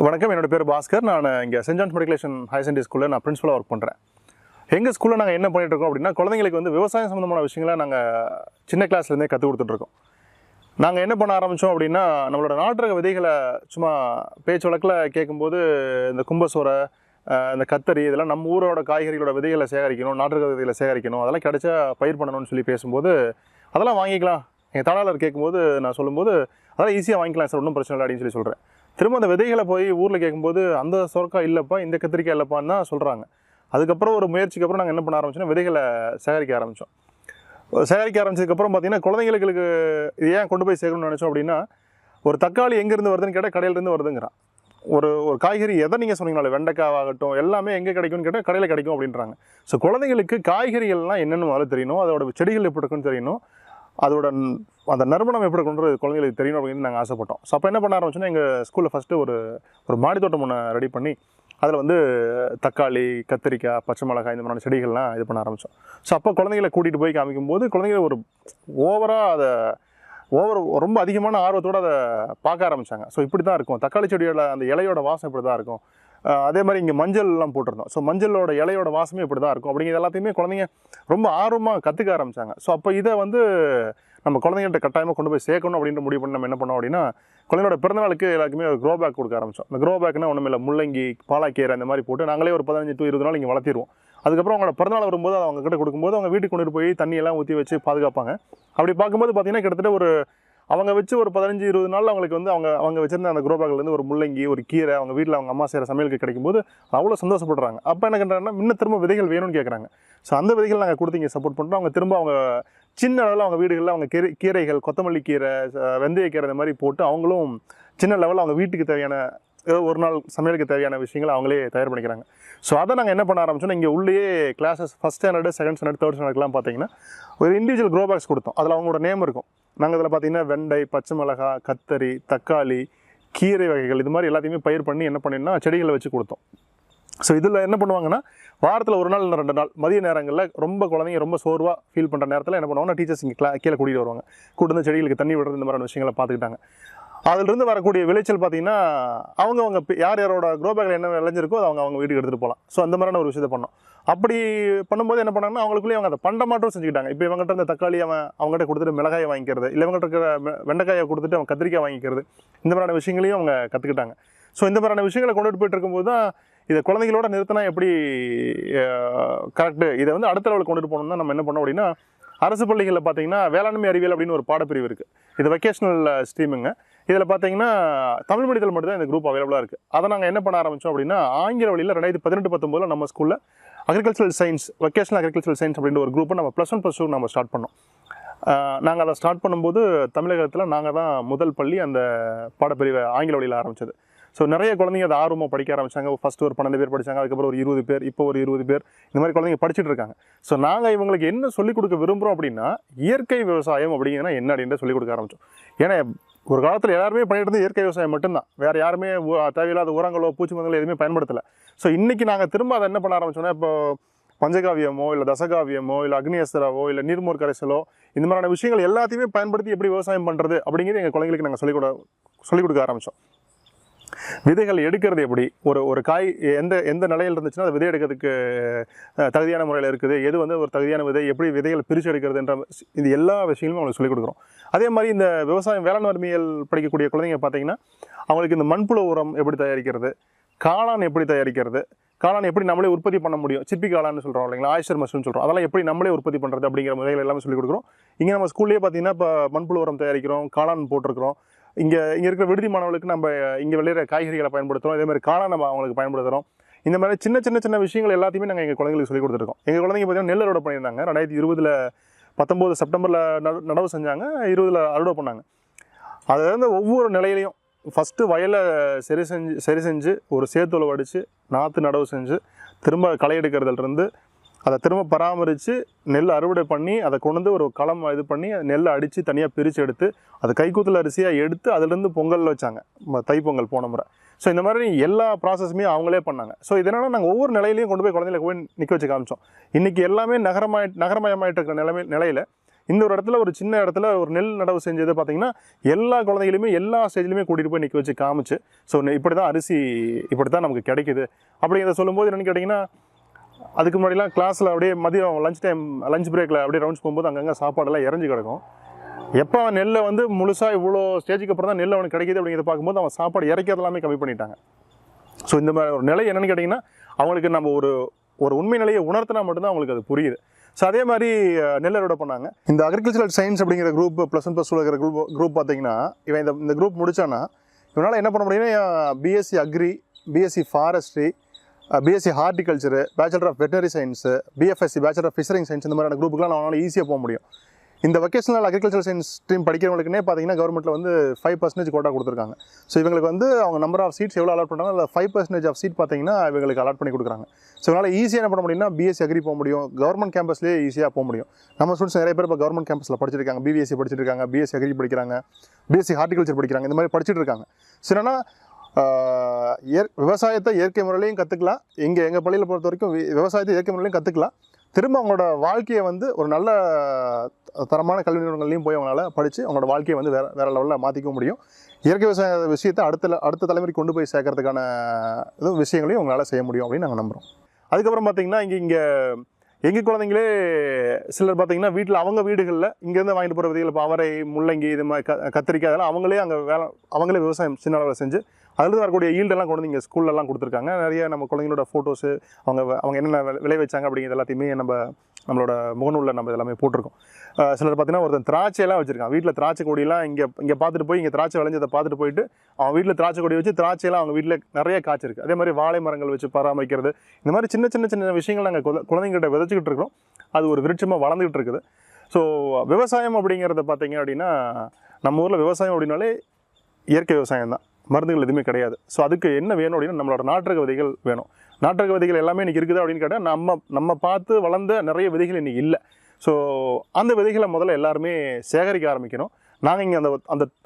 வணக்கம், என்னோட பேர் பாஸ்கர். நான் இங்கே saint John's matriculation higher secondary ஸ்கூலில் நான் பிரின்சிபலாக ஒர்க் பண்ணுறேன். எங்கள் ஸ்கூலில் நாங்கள் என்ன பண்ணிட்டு இருக்கோம் அப்படின்னா, குழந்தைங்களுக்கு வந்து விவசாயம் சம்மந்தமான விஷயங்களை நாங்கள் சின்ன கிளாஸ்லேருந்தே கற்றுக் கொடுத்துட்ருக்கோம். நாங்கள் என்ன பண்ண ஆரம்பித்தோம் அப்படின்னா, நம்மளோட நாட்டு விதைகளை சும்மா பேச்சு வழக்கில் கேட்கும்போது இந்த கும்பசோரை, இந்த கத்தரி, இதெல்லாம் நம்ம ஊரோட காய்கறிகளோட விதைகளை சேகரிக்கணும், நாட்டு விதைகளை சேகரிக்கணும், அதெல்லாம் கிடைச்சா பயிர் பண்ணணும்னு சொல்லி பேசும்போது, அதெல்லாம் வாங்கிக்கலாம். எங்கள் தாளாளர் கேட்கும்போது நான் சொல்லும்போது, அதெல்லாம் ஈஸியாக வாங்கிக்கலாம் சார், ஒன்றும் பிரச்சனை இல்லை அப்படின்னு சொல்லி சொல்கிறேன். திரும்ப அந்த விதைகளை போய் ஊரில் கேட்கும்போது, அந்த சொரக்காய் இல்லைப்பா, இந்த கத்திரிக்காய் இல்லைப்பான்னு தான் சொல்கிறாங்க. அதுக்கப்புறம் ஒரு முயற்சிக்கு அப்புறம் நாங்கள் என்ன பண்ண ஆரம்பிச்சோன்னா, விதைகளை சேகரிக்க ஆரம்பித்தோம். சேகரிக்க ஆரம்பிச்சதுக்கப்புறம் பார்த்தீங்கன்னா, குழந்தைங்களுக்கு இது ஏன் கொண்டு போய் சேர்க்கணும்னு நினச்சோம் அப்படின்னா, ஒரு தக்காளி எங்கேருந்து வருதுன்னு கேட்டால் கடையிலேருந்து வருதுங்கிறான். ஒரு காய்கறி எதை நீங்கள் சொன்னீங்களா, வெண்டைக்காவாகட்டும், எல்லாமே எங்கே கிடைக்கும்னு கேட்டால் கடையில் கிடைக்கும் அப்படின்றாங்க. ஸோ குழந்தைங்களுக்கு காய்கறிகள்லாம் என்னென்னு முதல்ல தெரியணும், அதோட செடிகள் எப்படி இருக்குன்னு தெரியணும், அதோட அந்த நறுமணம் எப்படி இருக்குன்றது குழந்தைங்களுக்கு தெரியணும் அப்படின்னு நாங்கள் ஆசைப்பட்டோம். ஸோ அப்போ என்ன பண்ண ஆரம்பிச்சோன்னா, எங்கள் ஸ்கூலில் ஃபஸ்ட்டு ஒரு மாடி தோட்டம் ஒன்று ரெடி பண்ணி, அதில் வந்து தக்காளி, கத்திரிக்காய், பச்சை மிளகாய், இந்த மாதிரியான செடிகள்லாம் இது பண்ண ஆரம்பித்தோம். ஸோ அப்போ குழந்தைங்களை கூட்டிகிட்டு போய் காமிக்கும்போது குழந்தைங்க ஒரு ரொம்ப அதிகமான ஆர்வத்தோடு அதை பார்க்க ஆரம்பித்தாங்க. ஸோ இப்படி தான் இருக்கும், தக்காளி செடியோட அந்த இலையோட வாசம் இப்படி தான் இருக்கும். அதே மாதிரி இங்கே மஞ்சள்லாம் போட்டிருந்தோம். ஸோ மஞ்சளோட இலையோட வாசமே இப்படி தான் இருக்கும் அப்படிங்கிறது எல்லாத்தையுமே குழந்தைங்க ரொம்ப ஆர்வமாக கற்றுக்க ஆரம்பித்தாங்க. ஸோ அப்போ இதை வந்து நம்ம குழந்தைங்கள்ட்ட கட்டாயமாக கொண்டு போய் சேர்க்கணும் அப்படின்ற முடிவு பண்ணி நம்ம என்ன பண்ணோம் அப்படின்னா, குழந்தையோட பிறந்தநாளுக்கு எல்லாருக்குமே ஒரு க்ரோ பேக் கொடுக்க ஆரம்பித்தோம். இந்த க்ரோ பேக்னா ஒன்றும் இல்லை, முள்ளங்கி, பாலாக்கீரை இந்த மாதிரி போட்டு நாங்களே ஒரு 15 to 20 நாள் இங்கே வளர்த்திடுவோம். அதுக்கப்புறம் அவங்களோட பிறந்தநாள் வரும்போது அதை அவங்க கிட்ட கொடுக்கும்போது அவங்க வீட்டுக்கு கொண்டு போய் தண்ணியெல்லாம் ஊற்றி வச்சு பாதுகாப்பாங்க. அப்படி பார்க்கும்போது பார்த்தீங்கன்னா, கிட்டத்தட்ட அவங்க வச்சு ஒரு 15-20 நாள் அவங்களுக்கு வந்து அவங்க வச்சிருந்த அந்த க்ரோ பேக்லேருந்து ஒரு முள்ளங்கி, ஒரு கீரை அவங்க வீட்டில் அவங்க அம்மா செய்கிற சமையலுக்கு கிடைக்கும்போது அவ்வளோ சந்தோஷப்படுறாங்க. அப்போ என்ன பண்ணுறாங்கன்னா, இன்னும் திரும்ப விதைகள் வேணும்னு கேட்குறாங்க. ஸோ அந்த விதைகள் நாங்கள் கொடுத்து இங்கே சப்போர்ட் பண்ணுறோம். அவங்க திரும்ப அவங்க சின்ன அளவில் அவங்க வீடுகளில் அவங்க கீரைகள், கொத்தமல்லி கீரை, வெந்தயக்கீரை இந்த மாதிரி போட்டு அவங்களும் சின்ன லெவலில் அவங்க வீட்டுக்கு தேவையான ஒரு நாள் சமையலுக்கு தேவையான விஷயங்களை அவங்களே தயார் பண்ணிக்கிறாங்க. ஸோ அதை நாங்கள் என்ன பண்ண ஆரம்பிச்சோன்னா, இங்கே உள்ளேயே classes first standard, second standard, third ஸ்டாண்டர்ட்லாம் பார்த்தீங்கன்னா ஒரு இண்டிவிஜுவல் க்ரோ பேக்ஸ் கொடுத்தோம். அதில் அவங்களோட நேம் இருக்கும். நாங்கள் அதில் பார்த்தீங்கன்னா வெண்டை, பச்சை மிளகாய், கத்தரி, தக்காளி, கீரை வகைகள் இது மாதிரி எல்லாத்தையுமே பயிர் பண்ணி என்ன பண்ணினா செடிகளை வச்சு கொடுத்தோம். ஸோ இதில் என்ன பண்ணுவாங்கன்னா, வாரத்தில் ஒரு நாள் இல்லை 2 நாள் மதிய நேரங்களில் குழந்தைங்க ரொம்ப சோர்வாக ஃபீல் பண்ணுற நேரத்தில் என்ன பண்ணுவாங்கன்னா, டீச்சர்ஸ் இங்கே கீழே கூட்டிகிட்டு வருவாங்க. கூட்டு வந்து செடிகளுக்கு தண்ணி விடுறது, இந்த மாதிரியான விஷயங்களை பார்த்துக்கிட்டாங்க. அதிலிருந்து வரக்கூடிய விளைச்சல் பார்த்தீங்கன்னா, அவங்க யாரோட க்ரோ பேக்கில் என்ன விளைஞ்சிருக்கோ அதை அவங்க வீட்டுக்கு எடுத்துகிட்டு போகலாம். ஸோ அந்த மாதிரியான ஒரு விஷயத்தை பண்ணோம். அப்படி பண்ணும்போது என்ன பண்ணாங்கன்னா, அவங்களுக்குள்ளேயே அவங்க அதை பண்டமாட்டம் செஞ்சுக்கிட்டாங்க. இப்போ இவங்ககிட்ட இருந்த தக்காளி அவங்ககிட்ட கொடுத்துட்டு மிளகாயை வாங்கிக்கிறது, இல்லை இவங்ககிட்ட இருக்கிற வெண்டைக்காயை கொடுத்துட்டு அவங்க கத்திரிக்காய் வாங்கிக்கிறது, இந்த மாதிரியான விஷயங்களையும் அவங்க கற்றுக்கிட்டாங்க. ஸோ இந்த மாதிரியான விஷயங்களை கொண்டுட்டு போயிட்டு இருக்கும்போது தான் இதை குழந்தைகளோட நிறுத்தினா எப்படி கரெக்டு, இதை வந்து அடுத்த லெவலுக்கு கொண்டுட்டு போகணும்னா நம்ம என்ன பண்ணோம் அப்படின்னா, அரசு பள்ளிகளில் பார்த்தீங்கன்னா வேளாண்மை அறிவியல் அப்படின்னு ஒரு பாடப்பிரிவு இருக்குது. இது வெக்கேஷனல் ஸ்ட்ரீமுங்க. இதில் பார்த்தீங்கன்னா தமிழ் மீடியத்தில் மட்டும்தான் இந்த குரூப் அவைலபிளாக இருக்குது. அதை நாங்கள் என்ன பண்ண ஆரம்பித்தோம் அப்படின்னா, ஆங்கில வழியில் 2018-19 நம்ம ஸ்கூலில் agricultural science, vocational agricultural science அப்படின்ற ஒரு குரூப்பை நம்ம +1 +2 நம்ம ஸ்டார்ட் பண்ணோம். நாங்கள் அதை ஸ்டார்ட் பண்ணும்போது தமிழகத்தில் நாங்கள் தான் முதல் பள்ளி அந்த பாடப்பிரிவை ஆங்கில வழியில் ஆரம்பித்தது. ஸோ நிறைய குழந்தைங்க அதை ஆர்வமாக படிக்க ஆரம்பித்தாங்க. ஃபஸ்ட்டு ஒரு 12 பேர் படித்தாங்க, அதுக்கப்புறம் ஒரு 20 பேர், இப்போ ஒரு 20 பேர், இந்த மாதிரி குழந்தைங்க படிச்சுட்டு இருக்காங்க. ஸோ நாங்கள் இவங்களுக்கு என்ன சொல்லிக் கொடுக்க விரும்புகிறோம் அப்படின்னா, இயற்கை விவசாயம் அப்படிங்கிறதுனா என்ன அப்படின்ற சொல்லிக் கொடுக்க ஆரம்பித்தோம். ஏன்னா ஒரு காலத்தில் எல்லாருமே பண்ணிட்டு இருந்தது இயற்கை விவசாயம் மட்டும்தான். வேறு யாருமே தேவையில்லாத உரங்களோ பூச்சி மருந்துகளோ எதுவுமே பயன்படுத்தலை. ஸோ இன்றைக்கி நாங்கள் திரும்ப அதை என்ன பண்ண ஆரம்பிச்சோன்னா, இப்போ பஞ்சகாவியமோ இல்லை தசகாவியமோ இல்லை அக்னியஸ்திராவோ இல்லை நீர்மோர் கரைசலோ இந்த மாதிரியான விஷயங்கள் எல்லாத்தையுமே பயன்படுத்தி எப்படி விவசாயம் பண்ணுறது அப்படிங்கிறது எங்கள் குழந்தைங்களுக்கு நாங்கள் சொல்லிக் கொடுக்க ஆரம்பித்தோம். விதைகள் எடுக்கிறது எப்படி, ஒரு காய் எந்த நிலையில் இருந்துச்சுன்னா அது விதை எடுக்கிறதுக்கு தகுதியான முறையில் இருக்குது, எது வந்து ஒரு தகுதியான விதை, எப்படி விதைகள் பிரித்து எடுக்கிறதுன்ற இது எல்லா விஷயங்களும் அவங்களுக்கு சொல்லிக் கொடுக்குறோம். அதே மாதிரி இந்த விவசாயம் வேளாண் அறிவியல் படிக்கக்கூடிய குழந்தைங்க பார்த்தீங்கன்னா, அவங்களுக்கு இந்த மண்புழு உரம் எப்படி தயாரிக்கிறது, காளான் எப்படி தயாரிக்கிறது, காளான் எப்படி நம்மளே உற்பத்தி பண்ண முடியும், சிப்பி காளான்னு சொல்கிறோம் இல்லைங்களா, ஆயிஸ்டர் மஷ்ரூம் சொல்கிறோம், அதெல்லாம் எப்படி நம்மளே உற்பத்தி பண்ணுறது அப்படிங்கிற முறைகள் எல்லாமே சொல்லிக் கொடுக்குறோம். இங்கே நம்ம ஸ்கூல்லேயே பார்த்தீங்கன்னா இப்போ மண்புழு உரம் தயாரிக்கிறோம், காளான் போட்டிருக்கிறோம். இங்கே இருக்கிற விடுதி மாணவர்களுக்கு நம்ம இங்கே விளையிற காய்கறிகளை பயன்படுத்துகிறோம், இதே மாதிரி காளான் நம்ம அவங்களுக்கு பயன்படுத்துகிறோம். இந்த மாதிரி சின்ன விஷயங்கள் எல்லாத்தையுமே நாங்கள் எங்கள் குழந்தைங்களுக்கு சொல்லிக் கொடுத்துருக்கோம். எங்கள் குழந்தைங்க பார்த்தீங்கன்னா நெல் அறுவடை பண்ணியிருந்தாங்க. 2019 செப்டம்பரில் நடவு செஞ்சாங்க, 20 அறுவடை பண்ணாங்க. அதில் இருந்து ஒவ்வொரு நிலையிலையும் ஃபஸ்ட்டு வயலை சரி செஞ்சு ஒரு சேத்துல அடித்து நாற்று நடவு செஞ்சு திரும்ப களை எடுக்கிறதுலேருந்து அதை திரும்ப பராமரித்து நெல் அறுவடை பண்ணி அதை கொண்டு வந்து ஒரு களம் இது பண்ணி நெல்லை அடித்து தனியாக பிரித்து எடுத்து அதை கைக்கூத்தல் அரிசியாக எடுத்து அதிலேருந்து பொங்கல் வச்சாங்க, தைப்பொங்கல் போன முறை. ஸோ இந்த மாதிரி எல்லா ப்ராசஸுமே அவங்களே பண்ணாங்க. ஸோ இதனால் நாங்கள் ஒவ்வொரு நிலையிலையும் கொண்டு போய் குழந்தைகளை போய் நிற்க வச்சு காமிச்சோம். இன்றைக்கி எல்லாமே நகரமயமாயிட்டு இருக்கிற நிலையில் இந்த ஒரு இடத்துல ஒரு சின்ன இடத்துல ஒரு நெல் நடவு செஞ்சது பார்த்தீங்கன்னா எல்லா குழந்தைகளுமே எல்லா ஸ்டேஜ்லையுமே கூட்டிகிட்டு போய் நிற்க வச்சு காமிச்சு ஸோ இப்படி தான் அரிசி இப்படி தான் நமக்கு கிடைக்குது அப்படிங்கிறத சொல்லும்போது என்னென்னு கேட்டிங்கன்னா அதுக்கு முன்னாடிலாம் கிளாஸில் அப்படியே மதியம் லஞ்ச் பிரேக்கில் அப்படியே ரவுண்ட்ஸ் போகும்போது அங்கங்கே சாப்பாடெல்லாம் இறஞ்சி கிடக்கும். எப்போ அவன் நெல்லை வந்து முழுசாக இவ்வளோ ஸ்டேஜுக்கு அப்புறம் தான் நெல் அவனுக்கு கிடைக்கிது அப்படிங்கிறத பார்க்கும்போது அவன் சாப்பாடு இறக்கிறது எல்லாமே கம்மி பண்ணிட்டாங்க. ஸோ இந்த மாதிரி ஒரு நிலை என்னென்னு கேட்டிங்கன்னா அவங்களுக்கு நம்ம ஒரு உண்மை நிலையை உணர்த்தினா மட்டும்தான் அவங்களுக்கு அது புரியுது. ஸோ அதே மாதிரி நெல் அறுவடை பண்ணாங்க. இந்த அக்ரிகல்ச்சரல் சயின்ஸ் அப்படிங்கிற குரூப் +1 இருக்கிற குரூப் பார்த்தீங்கன்னா இவன் இந்த குரூப் முடிச்சான்னா இவனால் என்ன பண்ண முடியும்னா BSc agri, BSc forestry, BSc horticulture, bachelor of veterinary science, BFSc bachelor of fisheries science இந்த மாதிரியான குரூப்புக்குலாம் நம்மளால் ஈஸியாக போக முடியும். இந்த வொகேஷனல் அக்ரிகல்ச்சர் சயின்ஸ் ஸ்ட்ரீம் படிக்கிறவங்களுக்குனே பார்த்தீங்கன்னா கவர்மெண்ட்டில் வந்து 5% கோட்டா கொடுத்துருக்காங்க. ஸோ இவங்களுக்கு வந்து அவங்க நம்பர் ஆஃப் சீட்ஸ் எவ்வளோ அலாட் பண்ணுறாங்க அதில் 5% ஆஃப் சீட் பார்த்தீங்கன்னா இவங்களுக்கு அலாட் பண்ணி கொடுக்குறாங்க. ஸோ இதனால் ஈஸியாக என்ன பண்ண முடியும்னா பிஎஸ்சி அக்ரி போக முடியும், கவர்மெண்ட் கேம்பஸ்லேயே ஈஸியாக போக முடியும். நம்ம ஸ்டூடெண்ட்ஸ் நிறைய பேர் இப்போ கவர்மெண்ட் கேம்பஸில் படிச்சிருக்காங்க, பிபிஎஸ்சி படிச்சிட்டு இருக்காங்க, பிஎஸ்சி அக்ரி படிக்கிறாங்க, பிஎஸ்சி ஹார்டிகல்ச்சர் படிக்கிறாங்க, இந்த மாதிரி படிச்சுட்டு இருக்காங்க. ஸோ என்னன்னா விவசாயத்தை இயற்கை முறையிலையும் கற்றுக்கலாம். எங்கள் பள்ளியில் பொறுத்த வரைக்கும் விவசாயத்தை இயற்கை முறையிலையும் கற்றுக்கலாம். திரும்ப அவங்களோட வாழ்க்கையை வந்து ஒரு நல்ல தரமான கல்வி நிறுவனங்கள்லையும் போய் அவங்களால படித்து அவங்களோட வாழ்க்கையை வந்து வேறு லெவலில் மாற்றிக்க முடியும். இயற்கை விவசாய விஷயத்தை அடுத்த தலைமுறைக்கு கொண்டு போய் சேர்க்கறதுக்கான விஷயங்களையும் அவங்களால செய்ய முடியும் அப்படின்னு நாங்கள் நம்புகிறோம். அதுக்கப்புறம் பார்த்திங்கன்னா இங்கே எங்கள் குழந்தைங்களே சிலர் பார்த்திங்கன்னா வீட்டில் அவங்க வீடுகளில் இங்கேருந்து வாங்கிட்டு போகிற விதைகள் இப்போ அவரை, முள்ளங்கி, இது மாதிரி கத்திரிக்காய் அதெல்லாம் அவங்களே விவசாயம் சின்ன அளவில் செஞ்சு அதில் வரக்கூடிய ஈல்டெல்லாம் கொண்டு இங்கே ஸ்கூல்லலாம் கொடுத்துருக்காங்க. நிறைய நம்ம குழந்தைங்களோட ஃபோட்டோஸு அவங்க என்னென்ன விளைவிச்சாங்க அப்படிங்கிறது எல்லாத்தையுமே நம்மளோட முகநூலில் நம்ம எல்லாமே போட்டிருக்கோம். சிலர் பார்த்தீங்கன்னா ஒருத்தன் திராட்சையெல்லாம் வச்சுருக்கான். வீட்டில் திராட்சை கொடியெல்லாம் இங்கே பார்த்துட்டு போய் இங்கே திராட்சை விளைஞ்சதை பார்த்துட்டு போயிட்டு அவன் வீட்டில் திராட்சை கொடி வச்சு திராட்சையெல்லாம் அவங்க வீட்டில் நிறைய காய்ச்சிருக்கு. அதே மாதிரி வாழை மரங்கள் வச்சு பராமரிக்கிறது, இந்த மாதிரி சின்ன விஷயங்கள் நாங்கள் குழந்தைங்கள்ட்ட விதைச்சிக்கிட்டு இருக்கிறோம். அது ஒரு விருட்சமாக வளர்ந்துக்கிட்டு இருக்குது. ஸோ விவசாயம் அப்படிங்கிறத பார்த்தீங்க அப்படின்னா நம்ம ஊரில் விவசாயம் அப்படின்னாலே இயற்கை விவசாயம் தான், மருந்துகள் எதுவுமே கிடையாது. ஸோ அதுக்கு என்ன வேணும் அப்படின்னா நம்மளோட நாட்டுரக விதைகள் வேணும். நாட்டுரக விதைகள் எல்லாமே இன்றைக்கி இருக்குது அப்படின்னு கேட்டால் நம்ம பார்த்து வளர்ந்த நிறைய விதைகள் இன்றைக்கி இல்லை. ஸோ அந்த விதைகளை முதல்ல எல்லாருமே சேகரிக்க ஆரம்பிக்கணும். நாங்கள் இங்கே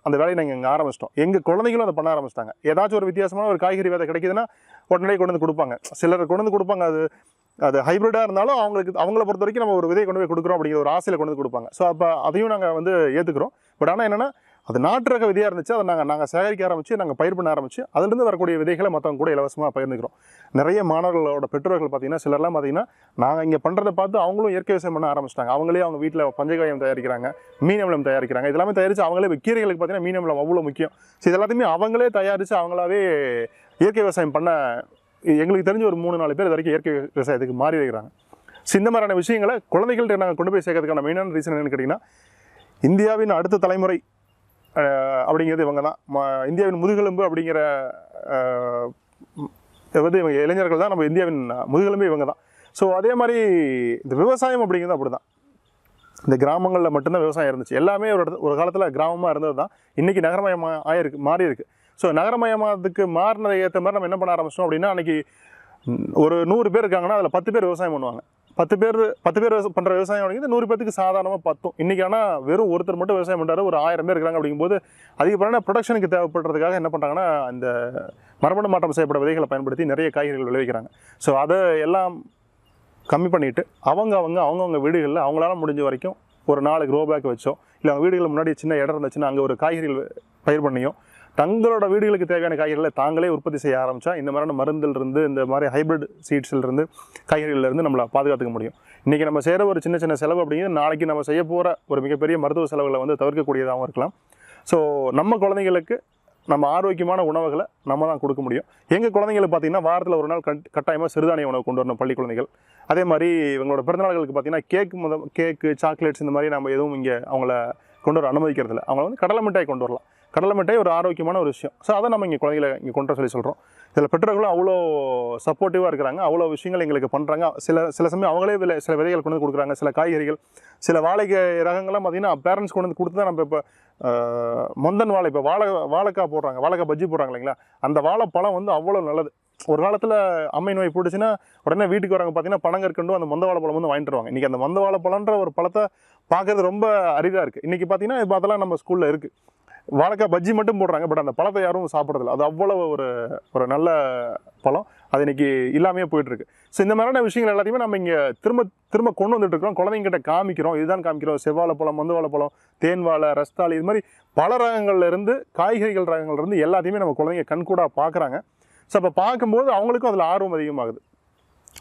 அந்த வேலையை நாங்கள் இங்கே ஆரம்பிச்சிட்டோம். எங்கள் குழந்தைகளும் அதை பண்ண ஆரம்பிச்சிட்டாங்க. ஏதாச்சும் ஒரு வித்தியாசமான ஒரு காய்கறி விதை கிடைக்குதுன்னா உடனே கொண்டு வந்து கொடுப்பாங்க. சிலர் கொண்டு வந்து கொடுப்பாங்க. அது ஹைப்ரிட்டாக இருந்தாலும் அவங்கள பொறுத்த வரைக்கும் நம்ம ஒரு விதையை கொண்டு போய் கொடுக்குறோம் அப்படிங்கிற ஒரு ஆசையில் கொண்டு வந்து கொடுப்பாங்க. ஸோ அப்போ அதையும் நாங்கள் வந்து ஏற்றுக்கிறோம். பட் ஆனால் என்னென்னா அது நாட்டு ரக விதையாக இருந்துச்சு, அதை நாங்கள் சேகரிக்க ஆரம்பித்து நாங்கள் பயிர் பண்ண ஆரம்பித்து அதிலிருந்து வரக்கூடிய விதைகளை மற்றவங்க கூட இலவசமாக பகிர்ந்துக்கிறோம். நிறைய மாணவர்களோட பெற்றோர்கள் பார்த்திங்கன்னா சிலர்லாம் பார்த்திங்கன்னா நாங்கள் இங்கே பண்ணுறதை பார்த்து அவங்களும் இயற்கை விவசாயம் பண்ண ஆரம்பிச்சிட்டாங்க. அவங்களே அவங்க வீட்டில் பஞ்சகாயம் தயாரிக்கிறாங்க, மீன் அமிலம் தயாரிக்கிறாங்க. இதெல்லாமே தயாரித்து அவங்களே கீரைகளுக்கு பார்த்திங்கன்னா மீன் அமிலம் அவ்வளோ முக்கியம். ஸோ இது எல்லாத்தையுமே அவங்களே தயாரித்து அவங்களாவே இயற்கை விவசாயம் பண்ண எங்களுக்கு தெரிஞ்ச ஒரு 3-4 பேர் இது வரைக்கும் இயற்கை விவசாயத்துக்கு மாறி வைக்கிறாங்க. ஸோ இந்த மாதிரியான விஷயங்களை குழந்தைகள்கிட்ட நாங்கள் கொண்டு போய் சேர்க்கறதுக்கான மெயினான ரீசன் என்னென்னு கேட்டிங்கன்னா இந்தியாவின் அடுத்த தலைமுறை அப்படிங்கிறது இவங்க தான். இந்தியாவின் முதுகெலும்பு அப்படிங்கிற இவங்க இளைஞர்கள் தான். நம்ம இந்தியாவின் முதுகெலும்பு இவங்க தான். ஸோ அதே மாதிரி இந்த விவசாயம் அப்படிங்கிறது அப்படி தான். இந்த கிராமங்களில் மட்டும்தான் விவசாயம் இருந்துச்சு. எல்லாமே ஒரு காலத்தில் கிராமமாக இருந்தது தான். இன்றைக்கி நகரமயமாக மாறி இருக்குது. ஸோ நகரமயமானதுக்கு மாறினதை ஏற்ற மாதிரி நம்ம என்ன பண்ண ஆரம்பிச்சோம் அப்படின்னா அன்றைக்கி ஒரு 100 பேர் இருக்காங்கன்னா அதில் 10 பேர் விவசாயம் பண்ணுவாங்க. 10 பேர் பண்ணுற விவசாயம் அப்படிங்கிறது 100 பேருக்கு சாதாரணமாக பத்தும். இன்றைக்கி ஆனால் வெறும் ஒருத்தர் மட்டும் விவசாயம் பண்ணுறாரு, ஒரு 1000 பேர் இருக்கிறாங்க. அப்படிங்கும்போது அதிகப்படியான ப்ரொடக்ஷனுக்கு தேவைப்படுறதுக்காக என்ன பண்ணுறாங்கன்னா இந்த மரபணு மாற்றம் செய்யப்பட்ட விதைகளை பயன்படுத்தி நிறைய காய்கறிகள் விளைவிக்கிறாங்க. ஸோ அதை எல்லாம் கம்மி பண்ணிவிட்டு அவங்கவுங்க வீடுகளில் அவங்களால முடிஞ்ச வரைக்கும் ஒரு 4 க்ரோ பேக் வச்சோ இல்லை அவங்க வீடுகளுக்கு முன்னாடி சின்ன இடம் இருந்துச்சுன்னா அங்கே ஒரு காய்கறிகள் பயிர் பண்ணியும் தங்களோட வீடுகளுக்கு தேவையான காய்கறிகளை தாங்களே உற்பத்தி செய்ய ஆரம்பித்தா இந்த மாதிரியான மருந்திலிருந்து இந்த மாதிரி ஹைப்ரிட் சீட்ஸ்லேருந்து காய்கறிகளிலிருந்து நம்மளை பாதுகாத்துக்க முடியும். இன்றைக்கி நம்ம செய்கிற ஒரு சின்ன செலவு அப்படிங்கிறது நாளைக்கு நம்ம செய்ய போகிற ஒரு மிகப்பெரிய மருத்துவ செலவுகளை வந்து தவிர்க்கக்கூடியதாகவும் இருக்கலாம். ஸோ நம்ம குழந்தைங்களுக்கு நம்ம ஆரோக்கியமான உணவுகளை நம்ம தான் கொடுக்க முடியும். எங்கள் குழந்தைங்களுக்கு பார்த்திங்கன்னா வாரத்தில் ஒரு நாள் கட்டாயமாக சிறுதானிய உணவு கொண்டு வரணும் பள்ளி குழந்தைகள். அதே மாதிரி இவங்களோட பிறந்தநாள்களுக்கு பார்த்திங்கன்னா கேக்கு, சாக்லேட்ஸ் இந்த மாதிரி நம்ம எதுவும் இங்கே அவங்கள கொண்டு வர அனுமதிக்கிறதில்ல. அவங்கள வந்து கடலை மிட்டாய் கொண்டு வரலாம். கடலை மிட்டாய் ஒரு ஆரோக்கியமான ஒரு விஷயம். ஸோ அதை நம்ம இங்கே குழந்தைகளை இங்கே கொண்டு வர சொல்கிறோம். இதில் பெற்றோர்களும் அவ்வளோ சப்போர்ட்டிவாக இருக்கிறாங்க. அவ்வளோ விஷயங்கள் எங்களுக்கு பண்ணுறாங்க. சில சமயம் அவங்களே சில விதைகள் கொண்டு வந்து கொடுக்குறாங்க. சில காய்கறிகள், சில வாழைக்காய் ரகங்கள்லாம் பார்த்திங்கன்னா பேரண்ட்ஸ் கொண்டு வந்து கொடுத்து தான் நம்ம இப்போ மொந்தன் வாழை இப்போ வாழைக்காய் போடுறாங்க, வாழைக்காய் பஜ்ஜி போடுறாங்க இல்லைங்களா. அந்த வாழைப்பழம் வந்து அவ்வளோ நல்லது. ஒரு காலத்தில் அம்மை நோய் போட்டுச்சுன்னா உடனே வீட்டுக்கு வரவங்க பார்த்தீங்கன்னா பனங்கற்கண்டு அந்த மொந்த வாழைப்பழம் வந்து வாங்கிட்டு வருவாங்க. இன்றைக்கி அந்த மொந்த வாழைப்பழன்ற ஒரு பழத்தை பார்க்குறது ரொம்ப அரிதாக இருக்குது. இன்றைக்கி பார்த்திங்கன்னா இப்போ அதெல்லாம் நம்ம ஸ்கூலில் இருக்குது. வாழைக்காய் பஜ்ஜி மட்டும் போடுறாங்க, பட் அந்த பழத்தை யாரும் சாப்பிட்றதில்ல. அது அவ்வளோ ஒரு நல்ல பழம், அது இன்னைக்கு இல்லாமையே போயிட்டுருக்கு. ஸோ இந்த மாதிரியான விஷயங்கள் எல்லாத்தையுமே நம்ம இங்கே திரும்ப கொண்டு வந்துட்டு இருக்கோம், குழந்தைங்கிட்ட காமிக்கிறோம். இதுதான் காமிக்கிறோம், செவ்வாழைப்பழம், மந்து வாழைப்பழம், தேன் வாழை, ரஸ்தாளி, இது மாதிரி பல ரகங்கள்ல இருந்து, காய்கறிகள் ரகங்கள்ல இருந்து எல்லாத்தையுமே நம்ம குழந்தைங்க கண்கூடாக பார்க்குறாங்க. ஸோ அப்போ பார்க்கும்போது அவங்களுக்கும் அதில் ஆர்வம் அதிகமாகுது.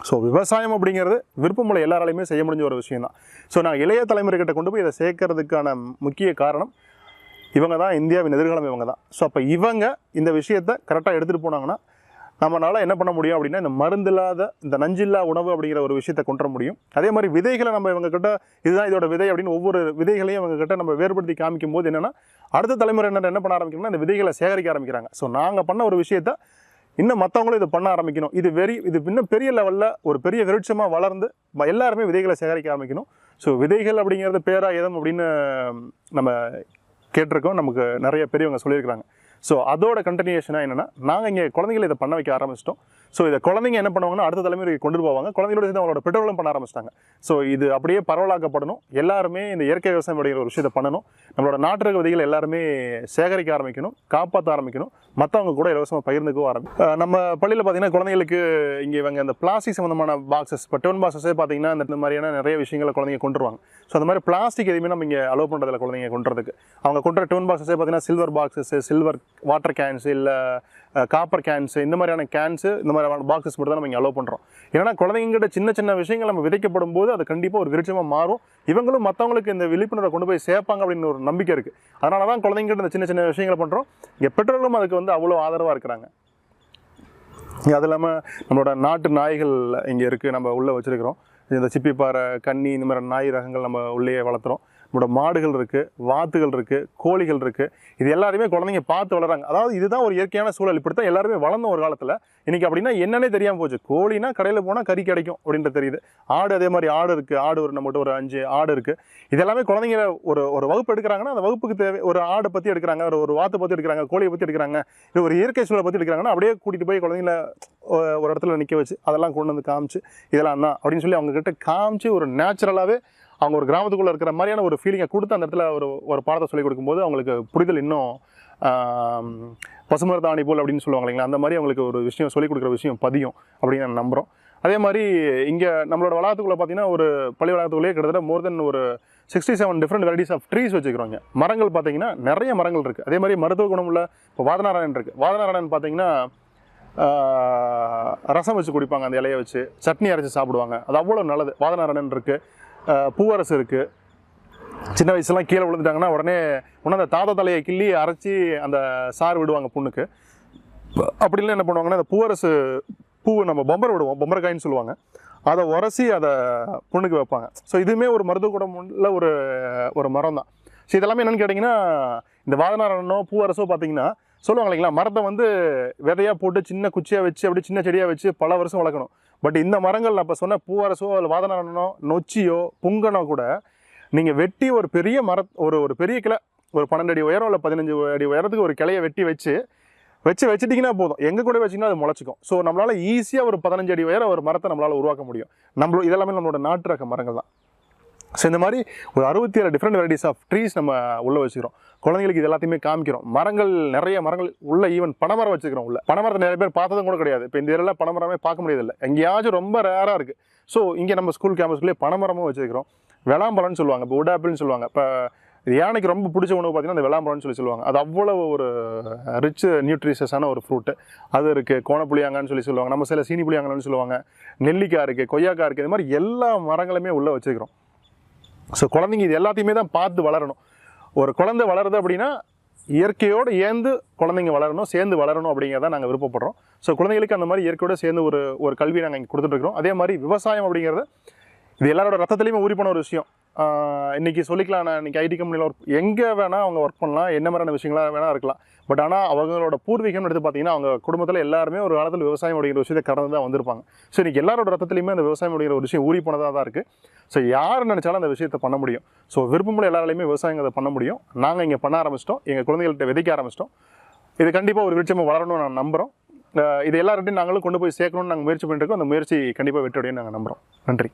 ஸோ விவசாயம் அப்படிங்கிறது விருப்பமுள்ள எல்லாராலையுமே செய்ய முடிஞ்ச ஒரு விஷயம் தான். ஸோ நான் இளைய தலைமுறைகிட்ட கொண்டு போய் இதை சேர்க்கறதுக்கான முக்கிய காரணம் இவங்க தான், இந்தியாவின் எதிர்காலம் இவங்க தான். ஸோ அப்போ இவங்க இந்த விஷயத்தை கரெக்டாக எடுத்துகிட்டு போனாங்கன்னா நம்மளால் என்ன பண்ண முடியும் அப்படின்னா, இந்த மருந்தில்லாத, இந்த நஞ்சில்லா உணவு அப்படிங்கிற ஒரு விஷயத்தை கொண்டு வர முடியும். அதே மாதிரி விதைகளை நம்ம இவங்ககிட்ட இதுதான் இதோட விதை அப்படின்னு ஒவ்வொரு விதைகளையும் இவங்ககிட்ட நம்ம வேறுபடுத்தி காமிக்கும் போது என்னென்னா, அடுத்த தலைமுறையினர் என்ன பண்ண ஆரம்பிக்கணும்னா, இந்த விதைகளை சேகரிக்க ஆரம்பிக்கிறாங்க. ஸோ நாங்கள் பண்ண ஒரு விஷயத்தை இன்னும் மற்றவங்களும் இதை பண்ண ஆரம்பிக்கணும். இது இன்னும் பெரிய லெவலில் ஒரு பெரிய விருட்சமாக வளர்ந்து எல்லாருமே விதைகளை சேகரிக்க ஆரம்பிக்கணும். ஸோ விதைகள் அப்படிங்கிறது பேராயுதம் அப்படின்னு நம்ம கேட்டிருக்கோம், நமக்கு நிறைய பெரியவங்க சொல்லியிருக்கிறாங்க. ஸோ அதோட கண்டினியூஷனாக என்னென்னா, நாங்கள் இங்கே குழந்தைகளை இதை பண்ண வைக்க ஆரம்பிச்சிட்டோம். ஸோ இதை குழந்தைங்க என்ன பண்ணுவாங்கன்னா, அடுத்த தலைமுறைக்கு கொண்டு போவாங்க. குழந்தைகளோட சேர்ந்து அவங்களோட பெற்றோர்களும் பண்ண ஆரம்பிச்சிட்டாங்க. ஸோ இது அப்படியே பரவலாக்கப்படணும். எல்லாருமே இந்த இயற்கை விவசாயம் அப்படிங்கிற ஒரு விஷயத்தை பண்ணணும். நம்மளோட நாட்டு விதைகளை எல்லாருமே சேகரிக்க ஆரம்பிக்கணும், காப்பாற்ற ஆரம்பிக்கணும், மற்றவங்க கூட இலவசமாக பகிர்ந்துக்கவும் ஆரம்பிக்கும். நம்ம பள்ளியில் பார்த்தீங்கன்னா குழந்தைங்களுக்கு இங்கே இவங்க இந்த பிளாஸ்டிக் சம்மந்தமான பாக்ஸஸ், இப்போ டிஃபன் பாக்ஸஸே பார்த்தீங்கன்னா இந்த மாதிரியான நிறைய விஷயங்களை குழந்தைங்க கொண்டு வருவாங்க. ஸோ அந்த மாதிரி பிளாஸ்டிக் எதுவுமே நம்ம இங்கே அலோவ் பண்ணுறதில்ல குழந்தைங்க கொண்டுறதுக்கு. அவங்க கொண்டு வர டிஃபன் பாக்ஸஸே பார்த்தீங்கன்னா silver boxes, silver water cans, இல்லை காப்பர் கேன்ஸு, இந்த மாதிரியான கேன்ஸு, இந்த மாதிரியான பாக்ஸஸ் மட்டும் தான் நம்ம இங்கே அலோவ் பண்ணுறோம். ஏன்னா குழந்தைங்கிட்ட சின்ன சின்ன விஷயங்கள் நம்ம விதைக்கப்படும் போது அது கண்டிப்பாக ஒரு விருட்சமாக மாறும். இவங்களும் மற்றவங்களுக்கு இந்த விழிப்புணர்வை கொண்டு போய் சேர்ப்பாங்க அப்படின்னு ஒரு நம்பிக்கை இருக்குது. அதனால தான் குழந்தைங்கிட்ட இந்த சின்ன சின்ன விஷயங்களை பண்ணுறோம். இங்கே பெற்றோர்களும் அதுக்கு அவ்வளோ ஆதரவாக இருக்கிறாங்க. அது இல்லாமல் நம்மளோட நாட்டு நாய்கள் இங்கே இருக்குது, நம்ம உள்ளே வச்சுருக்கிறோம். இந்த சிப்பிப்பாறை, கன்னி, இந்த மாதிரி நாய் ரகங்கள் நம்ம உள்ளே வளர்த்துறோம். நம்மளோட மாடுகள் இருக்குது, வாத்துகள் இருக்குது, கோழிகள் இருக்குது. இது எல்லாருமே குழந்தைங்க பார்த்து வளராங்க. அதாவது இதுதான் ஒரு இயற்கையான சூழல். இப்படித்தான் எல்லாருமே வளர்ந்தோம் ஒரு காலத்தில். இன்றைக்கி அப்படின்னா என்னன்னே தெரியாமல் போச்சு. கோழினா கடையில் போனால் கறி கிடைக்கும் அப்படின்ட்டு தெரியுது. ஆடு, அதே மாதிரி ஆடு இருக்குது. ஆடு நம்மகிட்ட ஒரு 5 ஆடு இருக்குது. இதெல்லாமே குழந்தைங்க ஒரு வகுப்பு எடுக்கிறாங்கன்னா, அந்த வகுப்புக்கு தேவை ஒரு ஆடை பற்றி எடுக்கிறாங்க, ஒரு வாத்தை பற்றி எடுக்கிறாங்க, கோழியை பற்றி எடுக்கிறாங்க, இது ஒரு இயற்கை சூழலை பற்றி எடுக்கிறாங்கன்னா அப்படியே கூட்டிகிட்டு போய் குழந்தைங்கள ஒரு இடத்துல நிற்க வச்சு அதெல்லாம் கொண்டு வந்து காமிச்சு இதெல்லாம் தான் அப்படின்னு சொல்லி அவங்கக்கிட்ட காமிச்சு ஒரு நேச்சுரலாகவே அவங்க ஒரு கிராமத்துக்குள்ளே இருக்கிற மாதிரியான ஒரு ஃபீலிங்கை கொடுத்து அந்த இடத்துல ஒரு பாடத்தை சொல்லிக் கொடுக்கும்போது அவங்களுக்கு புரிதல் இன்னும் பசுமரத்தாணி போல் அப்படின்னு சொல்லுவாங்க இல்லைங்களா, அந்த மாதிரி அவங்களுக்கு ஒரு விஷயம் சொல்லிக் கொடுக்குற விஷயம் பதியும் அப்படின்னு நான் நம்புகிறோம். அதே மாதிரி இங்கே நம்மளோட வளாகத்துக்குள்ளே பார்த்தீங்கன்னா, ஒரு பள்ளி வளாகத்துக்குள்ளேயே கிட்டத்தட்ட மோர் தென் ஒரு 67 டிஃப்ரெண்ட் வெரைட்டிஸ் ஆஃப் ட்ரீஸ் வச்சுக்கிறோங்க. மரங்கள் பார்த்தீங்கன்னா நிறைய மரங்கள் இருக்குது. அதே மாதிரி மருத்துவ குணமுள்ள இப்போ வாதநாராயணன் இருக்குது. வாதநாராயணன் பார்த்தீங்கன்னா ரசம் வச்சு குடிப்பாங்க, அந்த இலையை வச்சு சட்னி அரைச்சி சாப்பிடுவாங்க. அது அவ்வளோ நல்லது. வாதநாராயணன் இருக்குது, பூவரசு இருக்குது. சின்ன வயசுலாம் கீழே விழுந்துட்டாங்கன்னா உடனே அந்த தாத்தா தலையை கிள்ளி அரைச்சி அந்த சாறு விடுவாங்க புண்ணுக்கு. அப்படிலாம் என்ன பண்ணுவாங்கன்னா, அந்த பூவரசு பூவை நம்ம பம்பர் விடுவோம், பம்பரக்காயின்னு சொல்லுவாங்க, அதை உரசி அதை புண்ணுக்கு வைப்பாங்க. ஸோ இதுவுமே ஒரு மருத்துவ குணம் உள்ள ஒரு மரம் தான். ஸோ இதெல்லாமே என்னென்னு கேட்டிங்கன்னா, இந்த வாதநாராயணனோ பூவரசோ பார்த்தீங்கன்னா சொல்லுவாங்க இல்லைங்களா, மரத்தை விதையாக போட்டு சின்ன குச்சியாக வச்சு அப்படி சின்ன செடியாக வச்சு பல வருஷம் வளர்க்கணும். பட் இந்த மரங்கள் நான் இப்போ சொன்ன பூவரசோ இல்லை வாதநாராயணனோ நொச்சியோ புங்கனோ கூட நீங்கள் வெட்டி ஒரு பெரிய ஒரு பெரிய கிளை, ஒரு 12 அடி உயரம் இல்லை 15 அடி உயரத்துக்கு ஒரு கிளையை வெட்டி வச்சுட்டிங்கன்னா போதும், எங்கே கூட வச்சிங்கன்னா அது முளைச்சிக்கும். ஸோ நம்மளால் ஈஸியாக ஒரு 15 அடி உயரம் ஒரு மரத்தை நம்மளால் உருவாக்க முடியும். இதெல்லாமே நம்மளோட நாட்டு ரக மரங்கள் தான். ஸோ இந்த மாதிரி ஒரு 67 டிஃப்ரெண்ட் வெரைட்டிஸ் ஆஃப் ட்ரீஸ் நம்ம உள்ளே வச்சுக்கிறோம். குழந்தைங்களுக்கு இது எல்லாத்தையுமே காமிக்கிறோம். நிறைய மரங்கள் உள்ள, ஈவன் பனைமரம் வச்சுக்கிறோம் உள்ள. பனைமரத்தை நிறைய பேர் பார்த்ததும் கூட கிடையாது. இப்போ இந்த ஏரியாவில் பனைமரமே பார்க்க முடியதில்லை, எங்கேயாச்சும் ரொம்ப ரேராக இருக்குது. ஸோ இங்கே நம்ம ஸ்கூல் கேம்பஸ்குள்ளேயே பனைமரமும் வச்சுக்கிறோம். வெளாம்பழம்னு சொல்லுவாங்க, இப்போ உட் ஆப்பிள்னு சொல்லுவாங்க. இப்போ யானைக்கு ரொம்ப பிடிச்ச உணவு பார்த்தீங்கன்னா அந்த வெளாம்பழம்னு சொல்லுவாங்க. அது அவ்வளோ ஒரு ரிச் நியூட்ரிஷஸான ஒரு ஃப்ரூட்டு. அது இருக்குது. கோணப்புளியாங்கன்னு சொல்லுவாங்க, நம்ம சில சீனி புளியாங்கன்னு சொல்லுவாங்க. நெல்லிக்காய் இருக்குது, கொய்யாக்காய் இருக்குது. இது மாதிரி எல்லா மரங்களுமே உள்ளே வச்சுக்கிறோம். ஸோ குழந்தைங்க இது எல்லாத்தையுமே தான் பார்த்து வளரணும். ஒரு குழந்தை வளருது அப்படின்னா இயற்கையோடு குழந்தைங்க வளரணும், சேர்ந்து வளரணும் அப்படிங்கிறத நாங்கள் விருப்பப்படுறோம். ஸோ குழந்தைங்களுக்கு அந்த மாதிரி இயற்கையோடு சேர்ந்து ஒரு கல்வி நாங்கள் இங்கே கொடுத்துட்ருக்கோம். அதே மாதிரி விவசாயம் அப்படிங்கிறது இது எல்லாரோட ரத்தத்துலேயுமே ஊறி போன ஒரு விஷயம். இன்றைக்கி சொல்லிக்கலாம், நான் இன்றைக்கி ஐடி கம்பெனியில் எங்கே வேணால் அவங்க ஒர்க் பண்ணலாம், என்ன மாதிரியான விஷயங்களாக வேணால் இருக்கலாம். பட் ஆனால் அவங்களோட பூர்வீகம்னு எடுத்து பார்த்தீங்கன்னா அவங்க குடும்பத்தில் எல்லாருமே ஒரு காலத்தில் விவசாயம் அப்படிங்கிற விஷயத்தை கடந்து தான் வந்திருப்பாங்க. ஸோ இன்றைக்கி எல்லாரோட ரத்தத்துலையுமே அந்த விவசாயம் அப்படிங்கிற ஒரு விஷயம் ஊறி போனதாக தான் இருக்குது. ஸோ யார் நினச்சாலும் அந்த விஷயத்தை பண்ண முடியும். ஸோ விருப்பமுள்ள எல்லாராலையுமே விவசாயம் அதை பண்ண முடியும். நாங்கள் இங்கே பண்ண ஆரம்பிச்சிட்டோம், எங்கள் குழந்தைகள்கிட்ட விதைக்க ஆரம்பிச்சிட்டோம். இது கண்டிப்பாக ஒரு விருட்சமாக வளரணும்னு நான் நம்புகிறோம். இது எல்லார்கிட்டையும் நாங்களும் கொண்டு போய் சேர்க்கணும்னு நாங்கள் முயற்சி பண்ணிட்டு இருக்கோம். அந்த முயற்சி கண்டிப்பாக வெற்றியடையும் நாங்கள் நம்புகிறோம். நன்றி.